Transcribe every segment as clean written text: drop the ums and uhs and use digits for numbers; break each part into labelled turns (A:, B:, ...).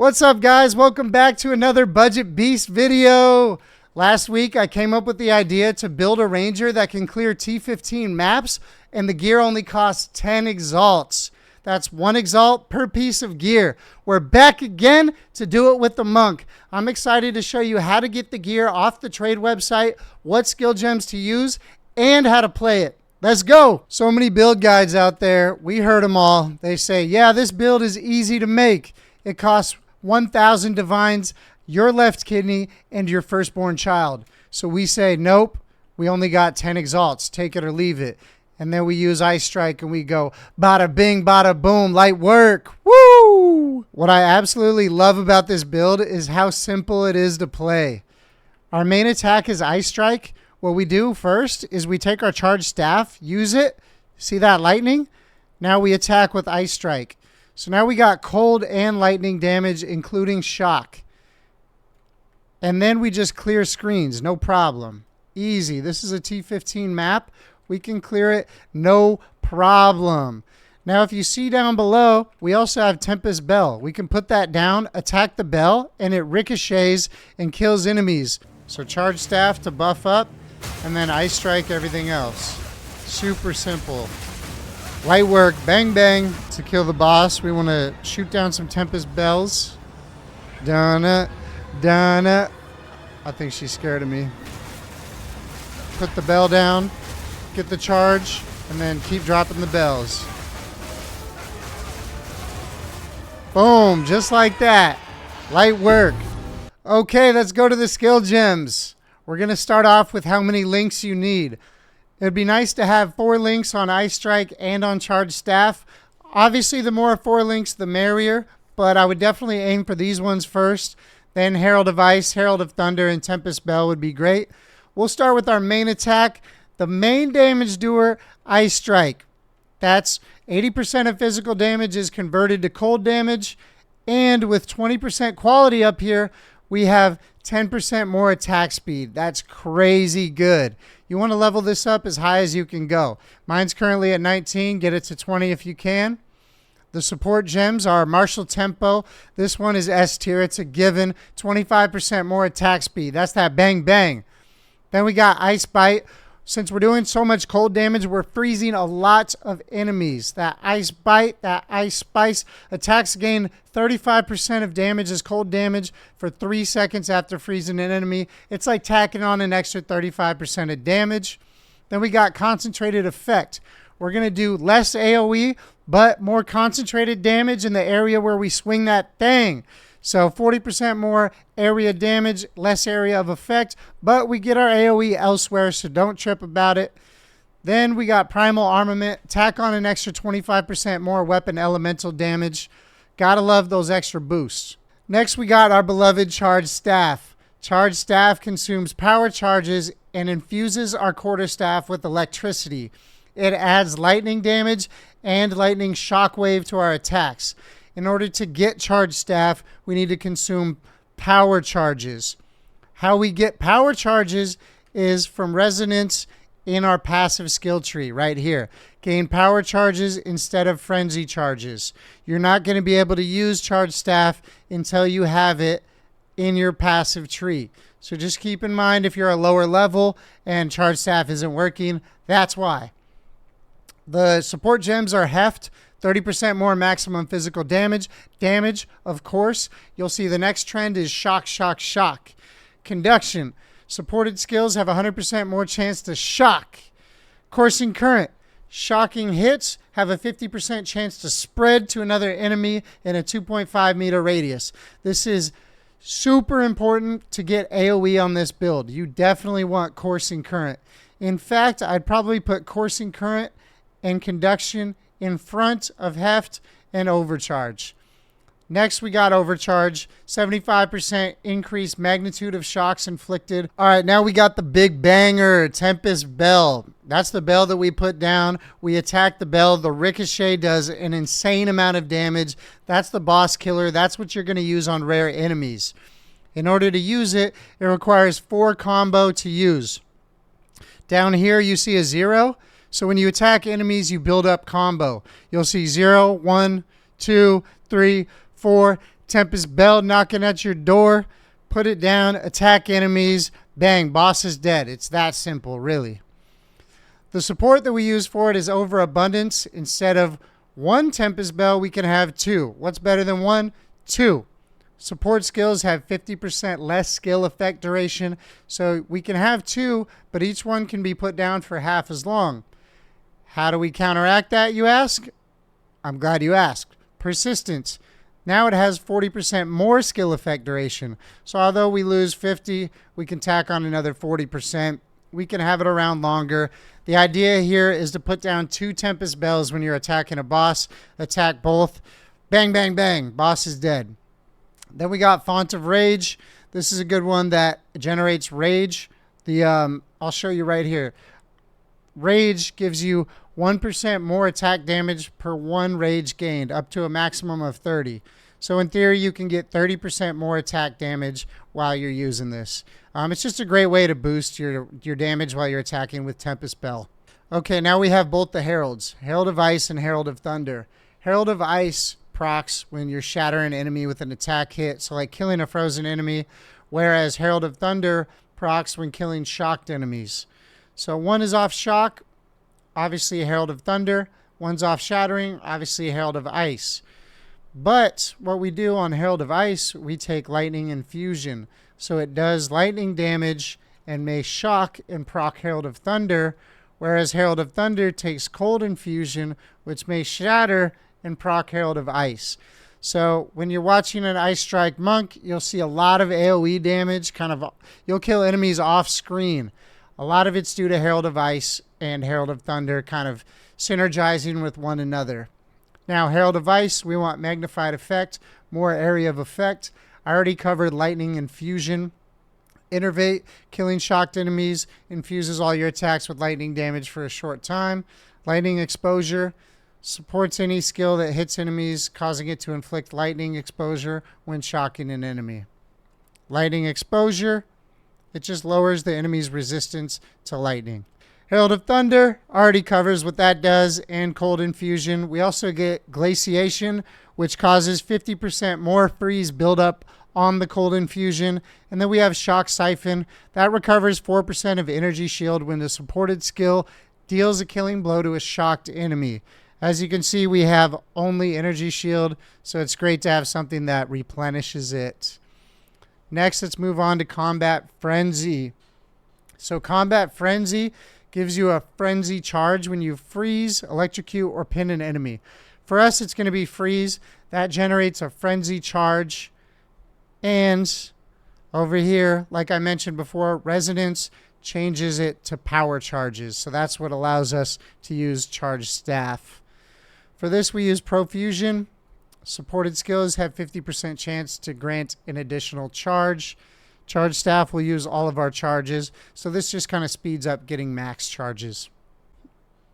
A: What's up, guys? Welcome back to another Budget Beast video. Last week, I came up with the idea to build a ranger that can clear T15 maps, and the gear only costs 10 exalts. That's 1 exalt per piece of gear. We're back again to do it with the monk. I'm excited to show you how to get the gear off the trade website, what skill gems to use, and how to play it. Let's go. So many build guides out there. We heard them all. They say, yeah, this build is easy to make. It costs 1,000 divines, your left kidney, and your firstborn child. So we say, nope, we only got 10 exalts. Take it or leave it. And then we use Ice Strike and we go, bada bing, bada boom, light work. Woo! What I absolutely love about this build is how simple it is to play. Our main attack is Ice Strike. What we do first is we take our charged staff, use it. See that lightning? Now we attack with Ice Strike. So now we got cold and lightning damage, including shock. And then we just clear screens, no problem. Easy. This is a T15 map. We can clear it, no problem. Now, if you see down below, we also have Tempest Bell. We can put that down, attack the bell, and it ricochets and kills enemies. So charge staff to buff up, and then Ice Strike everything else. Super simple. Light work, bang bang to kill the boss. We want to shoot down some Tempest Bells. Donna. I think she's scared of me. Put the bell down, get the charge, and then keep dropping the bells. Boom, just like that. Light work. Okay, let's go to the skill gems. We're going to start off with how many links you need. It'd be nice to have 4 links on Ice Strike and on Charged Staff. Obviously, the more 4 links, the merrier, but I would definitely aim for these ones first. Then Herald of Ice, Herald of Thunder, and Tempest Bell would be great. We'll start with our main attack. The main damage doer, Ice Strike. That's 80% of physical damage is converted to cold damage. And with 20% quality up here, we have 10% more attack speed. That's crazy good. You want to level this up as high as you can go. Mine's currently at 19. Get it to 20 if you can. The support gems are Martial Tempo. This one is S tier. It's a given. 25% more attack speed. That's that bang bang. Then we got Ice Bite. Since we're doing so much cold damage, we're freezing a lot of enemies. That Ice Bite, that Ice Spice. Attacks gain 35% of damage as cold damage for 3 seconds after freezing an enemy. It's like tacking on an extra 35% of damage. Then we got Concentrated Effect. We're going to do less AoE, but more concentrated damage in the area where we swing that thing. So 40% more area damage, less area of effect, but we get our AoE elsewhere, so don't trip about it. Then we got Primal Armament. Tack on an extra 25% more weapon elemental damage. Gotta love those extra boosts. Next, we got our beloved Charged Staff. Charged Staff consumes power charges and infuses our quarterstaff with electricity. It adds lightning damage and lightning shockwave to our attacks. In order to get Charged Staff, we need to consume power charges. How we get power charges is from resonance in our passive skill tree right here. Gain power charges instead of frenzy charges. You're not going to be able to use Charged Staff until you have it in your passive tree. So just keep in mind if you're a lower level and Charged Staff isn't working, that's why. The support gems are Heft. 30% more maximum physical damage. Damage, of course. You'll see the next trend is Shock, Shock, Shock. Conduction. Supported skills have 100% more chance to shock. Coursing Current. Shocking hits have a 50% chance to spread to another enemy in a 2.5 meter radius. This is super important to get AoE on this build. You definitely want Coursing Current. In fact, I'd probably put Coursing Current and Conduction in front of Heft and Overcharge. Next, we got Overcharge. 75% increased magnitude of shocks inflicted. All right, now we got the big banger, Tempest Bell. That's the bell that we put down. We attack the bell. The ricochet does an insane amount of damage. That's the boss killer. That's what you're going to use on rare enemies. In order to use it, it requires 4 combo to use. Down here, you see a 0. So when you attack enemies, you build up combo. You'll see 0, 1, 2, 3, 4, Tempest Bell knocking at your door. Put it down, attack enemies, bang, boss is dead. It's that simple, really. The support that we use for it is Overabundance. Instead of 1 Tempest Bell, we can have 2. What's better than 1? 2. Support skills have 50% less skill effect duration, so we can have 2, but each one can be put down for half as long. How do we counteract that, you ask? I'm glad you asked. Persistence. Now it has 40% more skill effect duration. So although we lose 50, we can tack on another 40%. We can have it around longer. The idea here is to put down 2 Tempest Bells when you're attacking a boss. Attack both. Bang, bang, bang. Boss is dead. Then we got Font of Rage. This is a good one that generates rage. I'll show you right here. Rage gives you 1% more attack damage per 1 rage gained, up to a maximum of 30. So in theory, you can get 30% more attack damage while you're using this. It's just a great way to boost your damage while you're attacking with Tempest Bell. Okay, now we have both the Heralds, Herald of Ice and Herald of Thunder. Herald of Ice procs when you're shattering an enemy with an attack hit, so like killing a frozen enemy, whereas Herald of Thunder procs when killing shocked enemies. So one is off shock, obviously a Herald of Thunder. One's off shattering, obviously a Herald of Ice. But what we do on Herald of Ice, we take Lightning Infusion. So it does lightning damage and may shock and proc Herald of Thunder, whereas Herald of Thunder takes Cold Infusion, which may shatter and proc Herald of Ice. So when you're watching an Ice Strike Monk, you'll see a lot of AoE damage. You'll kill enemies off screen. A lot of it's due to Herald of Ice and Herald of Thunder kind of synergizing with one another. Now, Herald of Ice, we want Magnified Effect, more area of effect. I already covered Lightning Infusion. Innervate, killing shocked enemies, infuses all your attacks with lightning damage for a short time. Lightning Exposure supports any skill that hits enemies, causing it to inflict lightning exposure when shocking an enemy. Lightning Exposure, it just lowers the enemy's resistance to lightning. Herald of Thunder already covers what that does, and Cold Infusion. We also get Glaciation, which causes 50% more freeze buildup on the Cold Infusion. And then we have Shock Siphon. That recovers 4% of energy shield when the supported skill deals a killing blow to a shocked enemy. As you can see, we have only energy shield, so it's great to have something that replenishes it. Next, let's move on to Combat Frenzy. So Combat Frenzy gives you a frenzy charge when you freeze, electrocute, or pin an enemy. For us, it's going to be freeze. That generates a frenzy charge. And over here, like I mentioned before, resonance changes it to power charges. So that's what allows us to use charge staff. For this, we use Profusion. Supported skills have 50% chance to grant an additional charge. Charge staff will use all of our charges, so this just kind of speeds up getting max charges.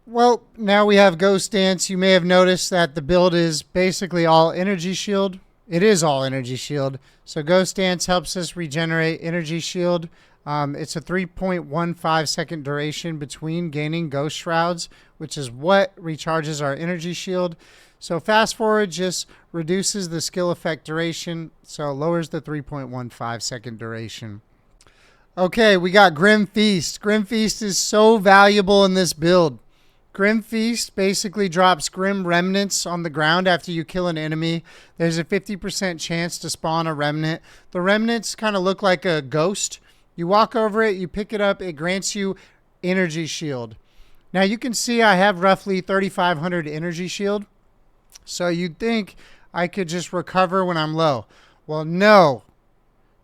A: Well, now we have Ghost Dance. You may have noticed that the build is basically all energy shield. It is all energy shield. So Ghost Dance helps us regenerate energy shield. It's a 3.15 second duration between gaining Ghost Shrouds, which is what recharges our energy shield. So fast forward just reduces the skill effect duration, so lowers the 3.15 second duration. Okay, we got Grim Feast. Grim Feast is so valuable in this build. Grim Feast basically drops Grim Remnants on the ground after you kill an enemy. There's a 50% chance to spawn a Remnant. The Remnants kind of look like a ghost. You walk over it, you pick it up, it grants you energy shield. Now you can see I have roughly 3,500 energy shield. So you'd think I could just recover when I'm low. Well, no.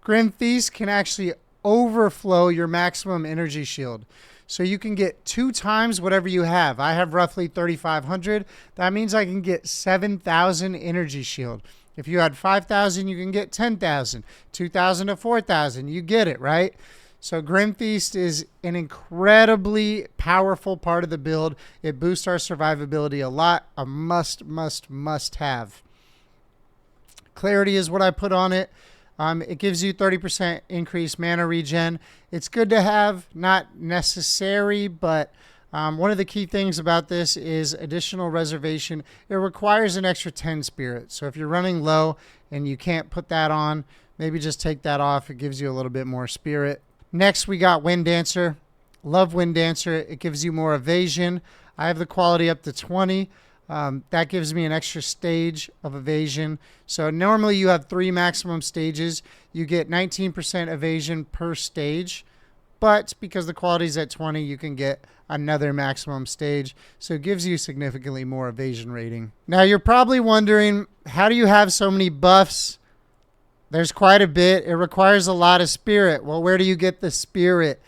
A: Grim Feast can actually overflow your maximum energy shield. So you can get 2 times whatever you have. I have roughly 3,500. That means I can get 7,000 energy shield. If you had 5,000, you can get 10,000. 2,000 to 4,000. You get it, right? So Grim Feast is an incredibly powerful part of the build. It boosts our survivability a lot. A must have. Clarity is what I put on it. It gives you 30% increased mana regen. It's good to have, not necessary, but One of the key things about this is additional reservation. It requires an extra 10 spirit. So if you're running low and you can't put that on, maybe just take that off. It gives you a little bit more spirit. Next, we got Wind Dancer. Love Wind Dancer. It gives you more evasion. I have the quality up to 20. That gives me an extra stage of evasion. So normally you have 3 maximum stages. You get 19% evasion per stage. But because the quality is at 20, you can get another maximum stage. So it gives you significantly more evasion rating. Now you're probably wondering, how do you have so many buffs? There's quite a bit. It requires a lot of spirit. Well, where do you get the spirit?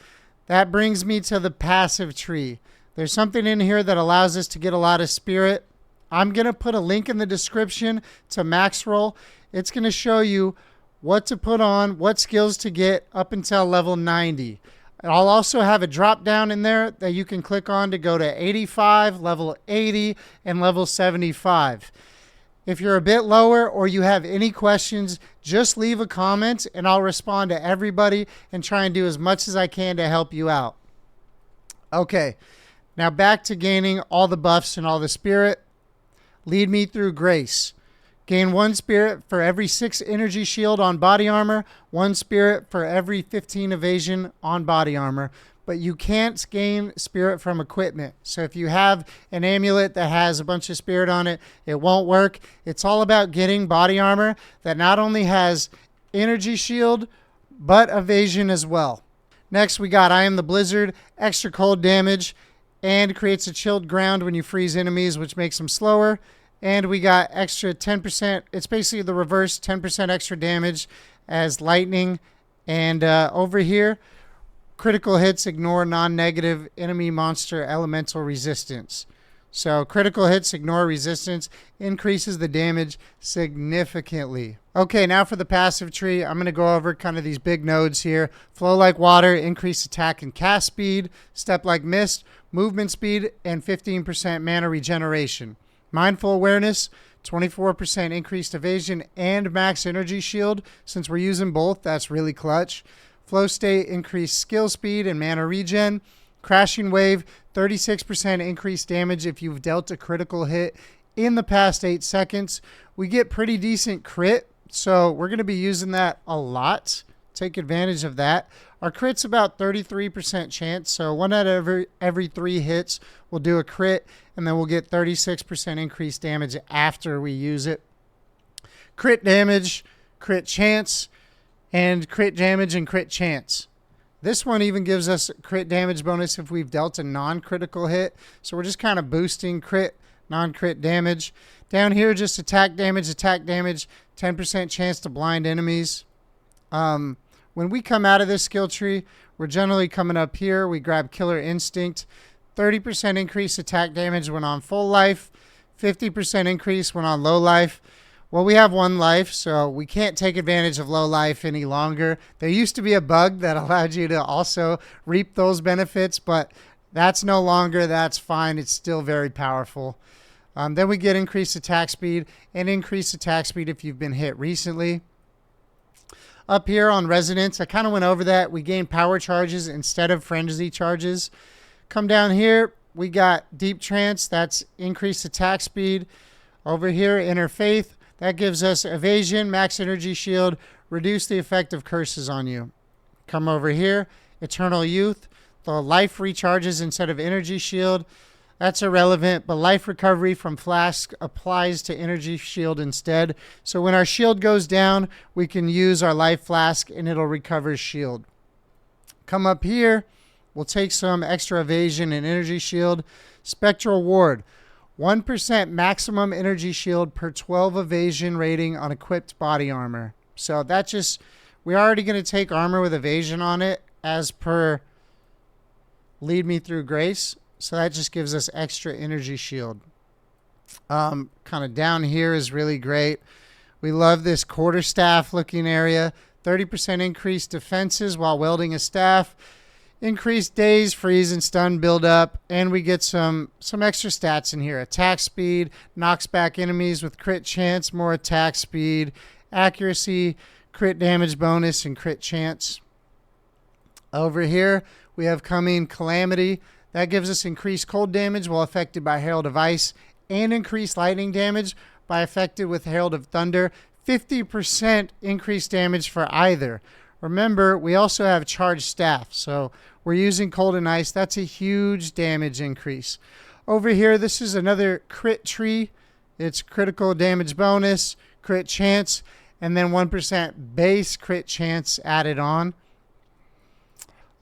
A: That brings me to the passive tree. There's something in here that allows us to get a lot of spirit. I'm going to put a link in the description to Maxroll. It's going to show you what to put on, what skills to get up until level 90. I'll also have a drop down in there that you can click on to go to 85, level 80, and level 75. If you're a bit lower or you have any questions, just leave a comment and I'll respond to everybody and try and do as much as I can to help you out. Okay, now back to gaining all the buffs and all the spirit. Lead me through grace. Gain 1 spirit for every 6 energy shield on body armor, 1 spirit for every 15 evasion on body armor. But you can't gain spirit from equipment. So if you have an amulet that has a bunch of spirit on it, it won't work. It's all about getting body armor that not only has energy shield, but evasion as well. Next, we got I Am the Blizzard, extra cold damage, and creates a chilled ground when you freeze enemies, which makes them slower. And we got extra 10%. It's basically the reverse, 10% extra damage as lightning. And over here, critical hits ignore non-negative enemy monster elemental resistance. So critical hits ignore resistance, increases the damage significantly. Okay, now for the passive tree, I'm going to go over kind of these big nodes here. Flow like water, increase attack and cast speed. Step like mist, movement speed, and 15% mana regeneration. Mindful awareness, 24% increased evasion and max energy shield. Since we're using both, that's really clutch. Flow state, increased skill speed and mana regen. Crashing wave, 36% increased damage if you've dealt a critical hit in the past 8 seconds. We get pretty decent crit, so we're going to be using that a lot. Take advantage of that. Our crit's about 33% chance, so 1 out of every 3 hits will do a crit, and then we'll get 36% increased damage after we use it. Crit damage, crit chance, and crit damage and crit chance. This one even gives us crit damage bonus if we've dealt a non-critical hit, so we're just kind of boosting crit, non-crit damage. Down here, just attack damage, 10% chance to blind enemies. When we come out of this skill tree, we're generally coming up here. We grab Killer Instinct. 30% increase attack damage when on full life. 50% increase when on low life. Well, we have 1 life, so we can't take advantage of low life any longer. There used to be a bug that allowed you to also reap those benefits, but that's no longer. That's fine. It's still very powerful. Then we get increased attack speed and increased attack speed if you've been hit recently. Up here on Resonance, I kind of went over that. We gain power charges instead of frenzy charges. Come down here, we got Deep Trance. That's increased attack speed. Over here, Inner Faith. That gives us evasion, max energy shield, reduce the effect of curses on you. Come over here, Eternal Youth. The life recharges instead of energy shield. That's irrelevant, but life recovery from flask applies to energy shield instead. So when our shield goes down, we can use our life flask and it'll recover shield. Come up here, we'll take some extra evasion and energy shield. Spectral Ward, 1% maximum energy shield per 12 evasion rating on equipped body armor. So that just, we're already going to take armor with evasion on it as per Lead Me Through Grace. So that just gives us extra energy shield. Kind of down here is really great. We love this quarterstaff looking area. 30% increased defenses while wielding a staff. Increased daze, freeze, and stun build up. And we get some extra stats in here. Attack speed, knocks back enemies with crit chance, more attack speed, accuracy, crit damage bonus, and crit chance. Over here, we have coming Calamity. That gives us increased cold damage while affected by Herald of Ice, and increased lightning damage by affected with Herald of Thunder. 50% increased damage for either. Remember, we also have charged staff, so we're using cold and ice. That's a huge damage increase. Over here, this is another crit tree. It's critical damage bonus, crit chance, and then 1% base crit chance added on.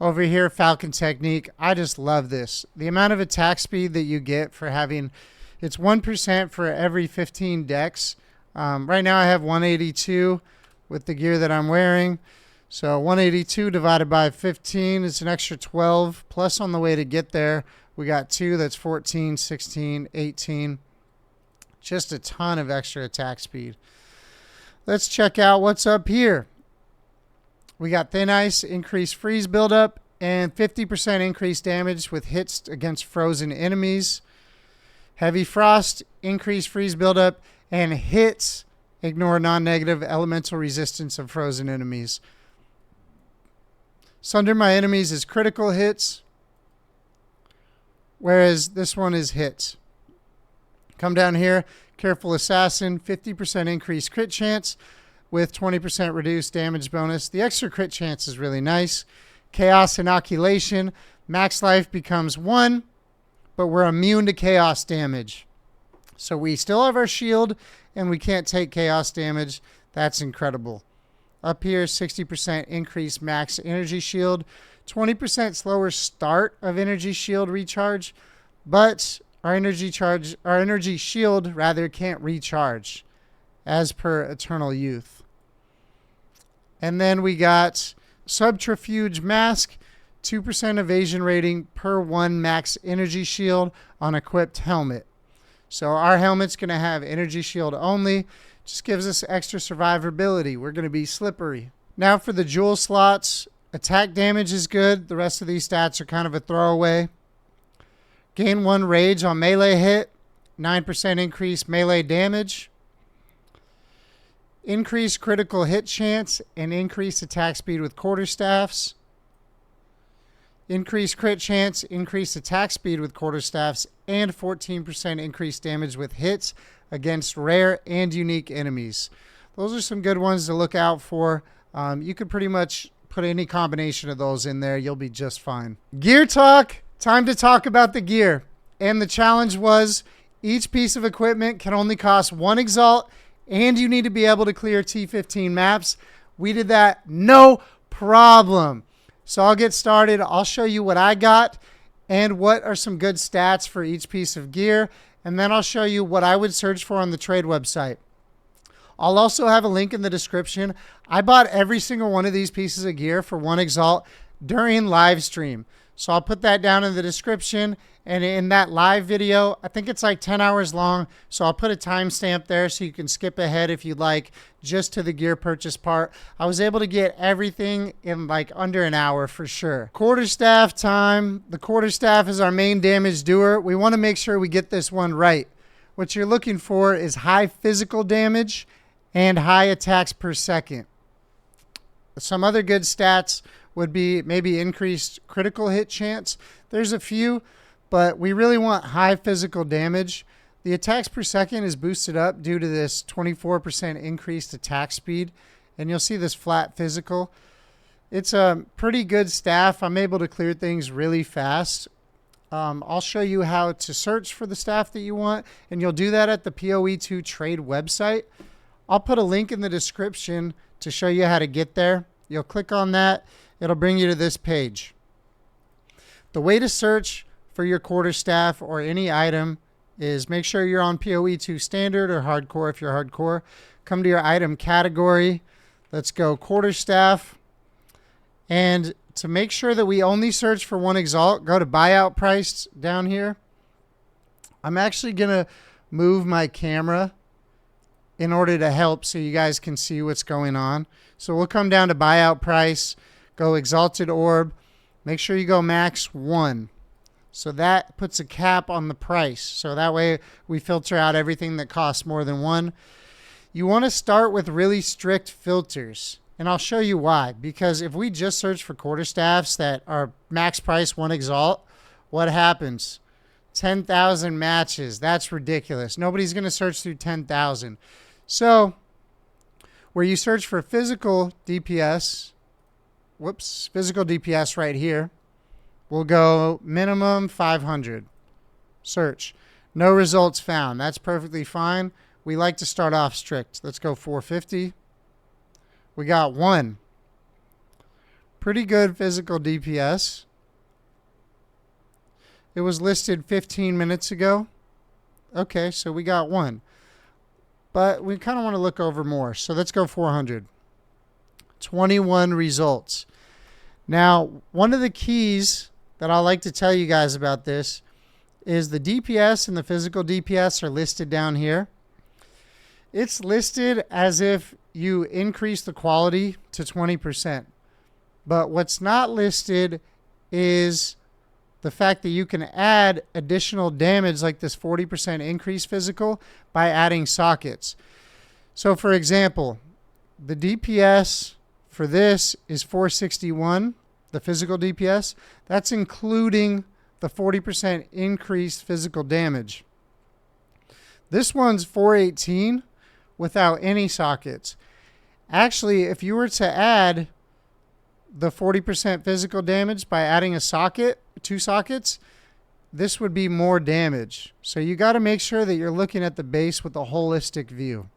A: Over here, Falcon Technique. I just love this. The amount of attack speed that you get for having, it's 1% for every 15 decks. Right now I have 182 with the gear that I'm wearing. So 182 divided by 15 is an extra 12. Plus on the way to get there, we got 2. That's 14, 16, 18. Just a ton of extra attack speed. Let's check out what's up here. We got Thin Ice, increased freeze buildup, and 50% increased damage with hits against frozen enemies. Heavy Frost, increased freeze buildup, and hits ignore non-negative elemental resistance of frozen enemies. Sunder My Enemies is critical hits, whereas this one is hits. Come down here, Careful Assassin, 50% increased crit chance with 20% reduced damage bonus. The extra crit chance is really nice. Chaos Inoculation, max life becomes 1, but we're immune to chaos damage. So we still have our shield, and we can't take chaos damage. That's incredible. Up here, 60% increased max energy shield, 20% slower start of energy shield recharge, but our energy shield can't recharge as per Eternal Youth. And then we got Subterfuge Mask, 2% evasion rating per 1 max energy shield on equipped helmet. So our helmet's going to have energy shield only. Just gives us extra survivability. We're going to be slippery. Now for the jewel slots, attack damage is good. The rest of these stats are kind of a throwaway. Gain 1 rage on melee hit, 9% increased melee damage. Increased critical hit chance and increased attack speed with quarterstaffs. Increased crit chance, increased attack speed with quarterstaffs, and 14% increased damage with hits against rare and unique enemies. Those are some good ones to look out for. You could pretty much put any combination of those in there. You'll be just fine. Gear talk. Time to talk about the gear. And the challenge was each piece of equipment can only cost 1 Exalt, and you need to be able to clear T15 maps. We did that no problem. So I'll get started. I'll show you what I got and what are some good stats for each piece of gear. And then I'll show you what I would search for on the trade website. I'll also have a link in the description. I bought every single one of these pieces of gear for 1 Exalt during live stream. So I'll put that down in the description. And in that live video, I think it's like 10 hours long. So I'll put a timestamp there so you can skip ahead if you'd like, just to the gear purchase part. I was able to get everything in like under an hour for sure. Quarterstaff time. The quarterstaff is our main damage doer. We want to make sure we get this one right. What you're looking for is high physical damage and high attacks per second. Some other good stats would be maybe increased critical hit chance. There's a few, but we really want high physical damage. The attacks per second is boosted up due to this 24% increased attack speed, and you'll see this flat physical. It's a pretty good staff. I'm able to clear things really fast. I'll show you how to search for the staff that you want, and you'll do that at the PoE2 trade website. I'll put a link in the description to show you how to get there. You'll click on that. It'll bring you to this page. The way to search for your quarterstaff or any item is make sure you're on PoE2 standard or hardcore if you're hardcore. Come to your item category. Let's go quarterstaff. And to make sure that we only search for 1 Exalt, go to buyout price down here. I'm actually going to move my camera in order to help so you guys can see what's going on. So we'll come down to buyout price, go exalted orb, make sure you go max 1. So that puts a cap on the price. So that way we filter out everything that costs more than 1. You want to start with really strict filters. And I'll show you why. Because if we just search for quarterstaffs that are max price 1 Exalt, What happens? 10,000 matches. That's ridiculous. Nobody's going to search through 10,000. So where you search for physical DPS, physical DPS right here, we'll go minimum 500. Search. No results found. That's perfectly fine. We like to start off strict. Let's go 450. We got one. Pretty good physical DPS. It was listed 15 minutes ago. Okay, so we got one. But we kind of want to look over more. So let's go 400. 21 results. Now, one of the keys that I like to tell you guys about this is the DPS and the physical DPS are listed down here. It's listed as if you increase the quality to 20%. But what's not listed is the fact that you can add additional damage like this 40% increase physical by adding sockets. So for example, the DPS for this is 461, the physical DPS. That's including the 40% increased physical damage. This one's 418 without any sockets. Actually, if you were to add the 40% physical damage by adding a socket, 2 sockets, this would be more damage. So you got to make sure that you're looking at the base with a holistic view.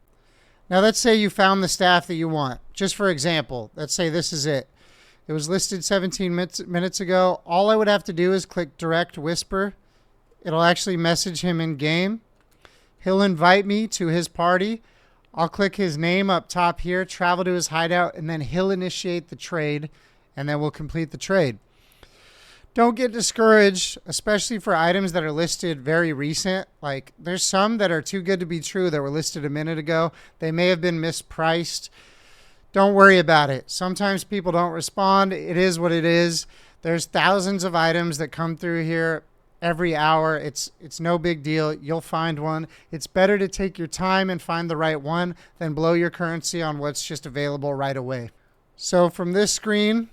A: Now let's say you found the staff that you want. Just for example, let's say this is it. It was listed 17 minutes ago. All I would have to do is click direct whisper. It'll actually message him in game. He'll invite me to his party. I'll click his name up top here, travel to his hideout, and then he'll initiate the trade, and then we'll complete the trade. Don't get discouraged, especially for items that are listed very recent. Like there's some that are too good to be true that were listed a minute ago. They may have been mispriced. Don't worry about it. Sometimes people don't respond. It is what it is. There's thousands of items that come through here every hour. It's no big deal. You'll find one. It's better to take your time and find the right one than blow your currency on what's just available right away. So from this screen,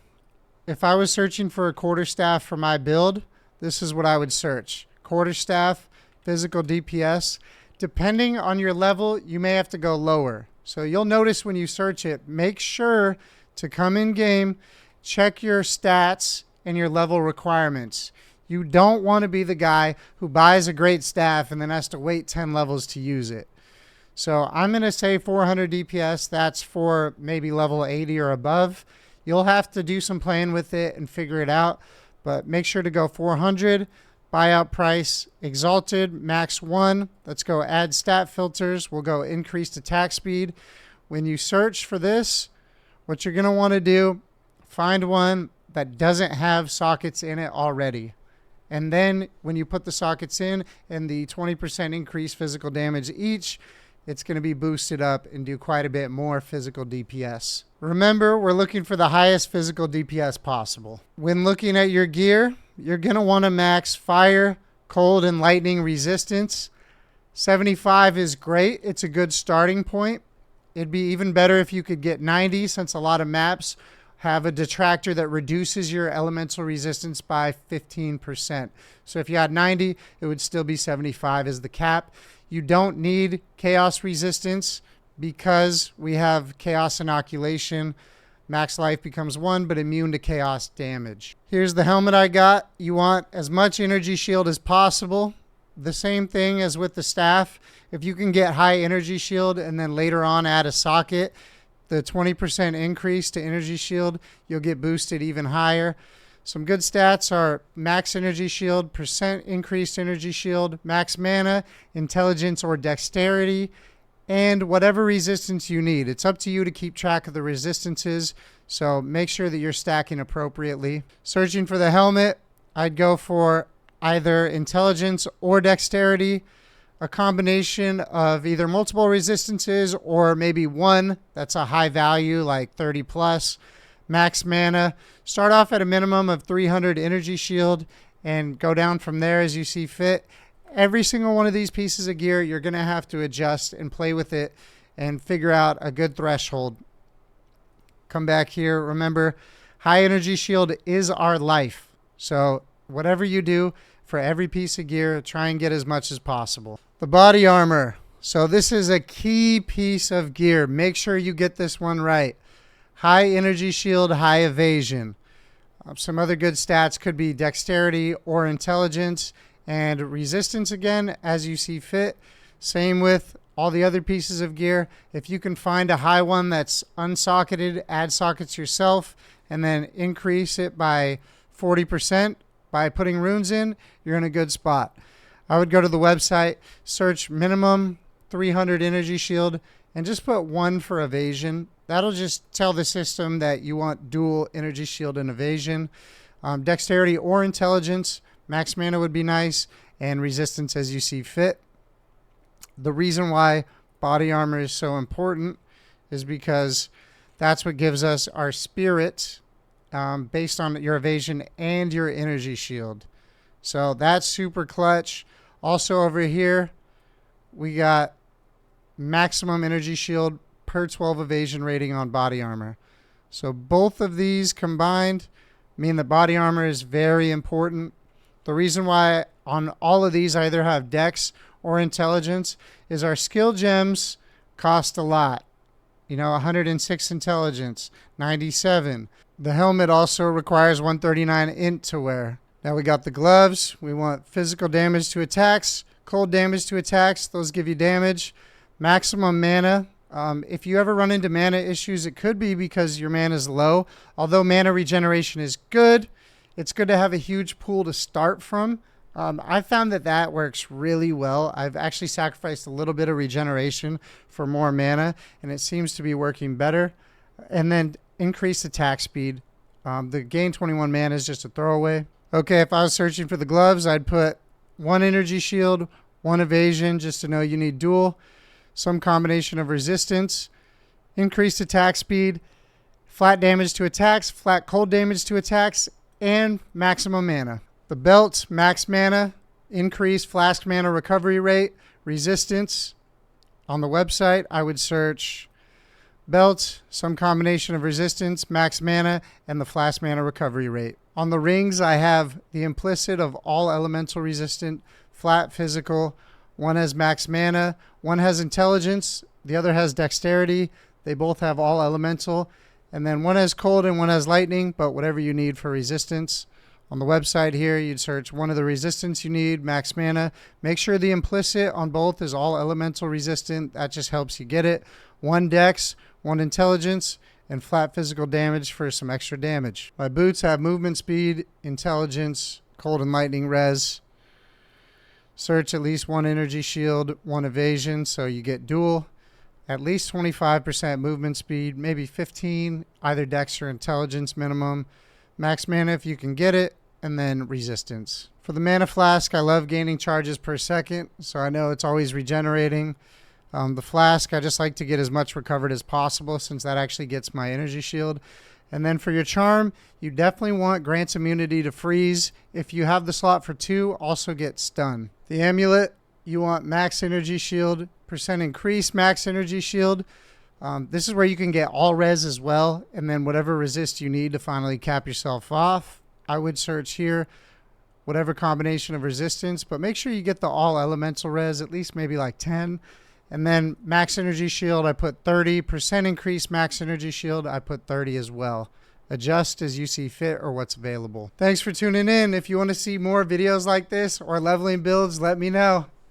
A: if I was searching for a quarterstaff for my build, this is what I would search. Quarterstaff, physical DPS. Depending on your level, you may have to go lower. So you'll notice when you search it, make sure to come in game, check your stats and your level requirements. You don't want to be the guy who buys a great staff and then has to wait 10 levels to use it. So I'm going to say 400 DPS. That's for maybe level 80 or above. You'll have to do some playing with it and figure it out. But make sure to go 400. Buyout price, Exalted, max 1. Let's go add stat filters. We'll go increased attack speed. When you search for this, what you're going to want to do, find one that doesn't have sockets in it already. And then when you put the sockets in and the 20% increase physical damage each, it's going to be boosted up and do quite a bit more physical DPS. Remember, we're looking for the highest physical DPS possible. When looking at your gear, you're going to want to max fire, cold, and lightning resistance. 75 is great. It's a good starting point. It'd be even better if you could get 90, since a lot of maps have a detractor that reduces your elemental resistance by 15%. So if you had 90, it would still be 75 as the cap. You don't need chaos resistance because we have chaos inoculation. Max life becomes 1, but immune to chaos damage. Here's the helmet I got. You want as much energy shield as possible. The same thing as with the staff. If you can get high energy shield and then later on add a socket, the 20% increase to energy shield, you'll get boosted even higher. Some good stats are max energy shield, percent increased energy shield, max mana, intelligence or dexterity, and whatever resistance you need. It's up to you to keep track of the resistances, so make sure that you're stacking appropriately. Searching for the helmet, I'd go for either intelligence or dexterity, a combination of either multiple resistances or maybe one that's a high value like 30 plus. Max mana. Start off at a minimum of 300 energy shield and go down from there as you see fit. Every single one of these pieces of gear, you're going to have to adjust and play with it and figure out a good threshold. Come back here. Remember, high energy shield is our life. So whatever you do, for every piece of gear. Try and get as much as possible. The body armor. So this is a key piece of gear. Make sure you get this one right. High energy shield, high evasion. Some other good stats could be dexterity or intelligence, and resistance again as you see fit. Same with all the other pieces of gear. If you can find a high one that's unsocketed, add sockets yourself and then increase it by 40% by putting runes in, you're in a good spot. I would go to the website, search minimum 300 energy shield, and just put 1 for evasion. That'll just tell the system that you want dual energy shield and evasion. Dexterity or intelligence, max mana would be nice, and resistance as you see fit. The reason why body armor is so important is because that's what gives us our spirit based on your evasion and your energy shield. So that's super clutch. Also over here, we got maximum energy shield per 12 evasion rating on body armor. So both of these combined mean that body armor is very important. The reason why on all of these I either have dex or intelligence is our skill gems cost a lot. 106 intelligence, 97. The helmet also requires 139 int to wear. Now we got the gloves. We want physical damage to attacks, cold damage to attacks. Those give you damage. Maximum mana. If you ever run into mana issues, it could be because your mana is low. Although mana regeneration is good, it's good to have a huge pool to start from. I found that works really well. I've actually sacrificed a little bit of regeneration for more mana, and it seems to be working better. And then increase attack speed. The gain 21 mana is just a throwaway. Okay, if I was searching for the gloves, I'd put 1 energy shield, 1 evasion, just to know you need dual. Some combination of resistance, increased attack speed, flat damage to attacks, flat cold damage to attacks, and maximum mana. The belt, max mana, increased flask mana recovery rate, resistance. On the website, I would search belt, some combination of resistance, max mana, and the flask mana recovery rate. On the rings, I have the implicit of all elemental resistant, flat physical. One has max mana, one has intelligence, the other has dexterity. They both have all elemental. And then one has cold and one has lightning, but whatever you need for resistance. On the website here, you'd search one of the resistance you need, max mana. Make sure the implicit on both is all elemental resistant. That just helps you get it. 1 dex, 1 intelligence, and flat physical damage for some extra damage. My boots have movement speed, intelligence, cold and lightning res. Search at least 1 energy shield, 1 evasion, so you get dual. At least 25% movement speed, maybe 15, either dex or intelligence minimum. Max mana if you can get it, and then resistance. For the mana flask, I love gaining charges per second, so I know it's always regenerating. The flask, I just like to get as much recovered as possible since that actually gets my energy shield. And then for your charm, you definitely want grants immunity to freeze. If you have the slot for 2, also get stun. The amulet, you want max energy shield, percent increase max energy shield. This is where you can get all res as well, and then whatever resist you need to finally cap yourself off. I would search here whatever combination of resistance, but make sure you get the all elemental res, at least maybe like 10. And then max energy shield, I put 30%. Increase max energy shield, I put 30 as well. Adjust as you see fit or what's available. Thanks for tuning in. If you want to see more videos like this or leveling builds, let me know.